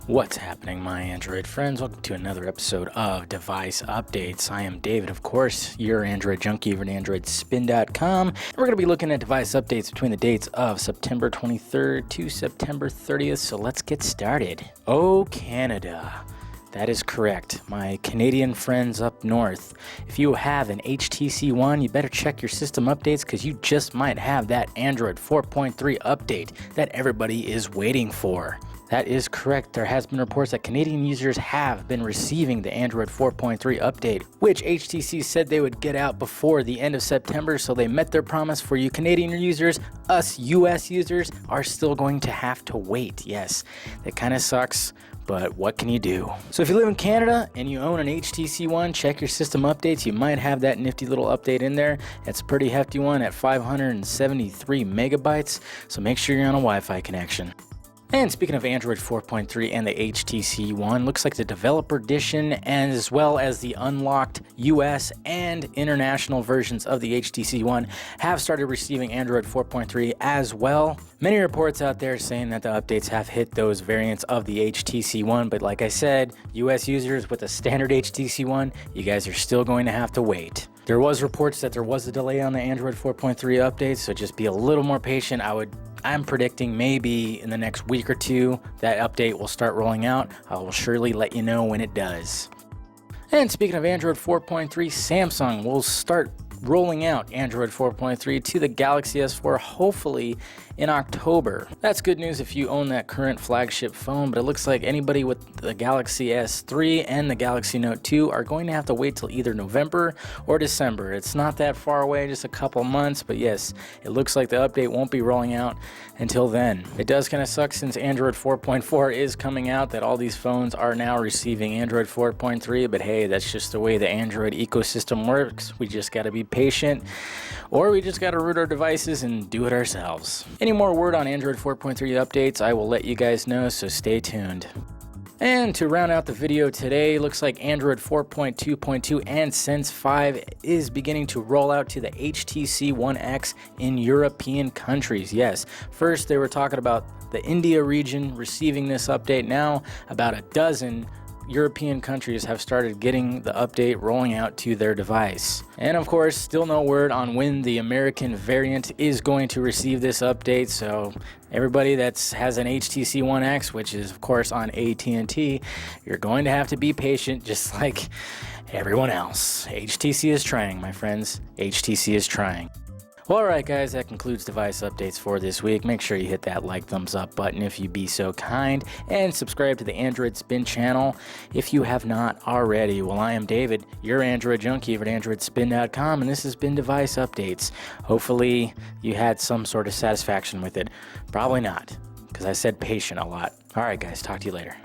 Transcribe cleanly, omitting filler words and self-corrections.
What's happening, my Android friends? Welcome to another episode of Device Updates. I am David, of course, your Android junkie over at AndroidSPIN.com. And we're going to be looking at device updates between the dates of September 23rd to September 30th. So let's get started. Oh, Canada. That is correct, my Canadian friends up north. If you have an HTC One, you better check your system updates because you just might have that Android 4.3 update that everybody is waiting for. That is correct. There has been reports that Canadian users have been receiving the Android 4.3 update, which HTC said they would get out before the end of September, so they met their promise. For you Canadian users, us US users are still going to have to wait. Yes, that kind of sucks, but what can you do? So if you live in Canada and you own an HTC One, check your system updates. You might have that nifty little update in there. It's a pretty hefty one at 573 megabytes, so make sure you're on a Wi-Fi connection. And speaking of Android 4.3 and the HTC One, looks like the developer edition as well as the unlocked US and international versions of the HTC One have started receiving Android 4.3 as well. Many reports out there saying that the updates have hit those variants of the HTC One, but like I said, US users with a standard HTC One, you guys are still going to have to wait. There was reports that there was a delay on the Android 4.3 updates, so just be a little more patient. I'm predicting maybe in the next week or two that update will start rolling out. I will surely let you know when it does. And speaking of Android 4.3, Samsung will start rolling out Android 4.3 to the Galaxy S4 hopefully in October. That's good news if you own that current flagship phone, but it looks like anybody with the Galaxy S3 and the Galaxy Note 2 are going to have to wait till either November or December. It's not that far away, just a couple months, but yes, it looks like the update won't be rolling out until then. It does kind of suck since Android 4.4 is coming out that all these phones are now receiving Android 4.3, but hey, that's just the way the Android ecosystem works. We just got to be patient, or we just got to root our devices and do it ourselves. Any more word on Android 4.3 updates, I will let you guys know, so stay tuned. And to round out the video today, looks like Android 4.2.2 and Sense 5 is beginning to roll out to the HTC One X in European countries. Yes, first they were talking about the India region receiving this update. Now about a dozen European countries have started getting the update rolling out to their device. And of course, still no word on when the American variant is going to receive this update, so everybody that has an HTC One X, which is of course on AT&T, you're going to have to be patient just like everyone else. HTC is trying, my friends. HTC is trying. Well, alright guys, that concludes device updates for this week. Make sure you hit that like, thumbs up button if you be so kind, and subscribe to the Android Spin channel if you have not already. Well, I am David, your Android junkie over at AndroidSPIN.com, and this has been Device Updates. Hopefully you had some sort of satisfaction with it. Probably not, because I said patient a lot. Alright guys, talk to you later.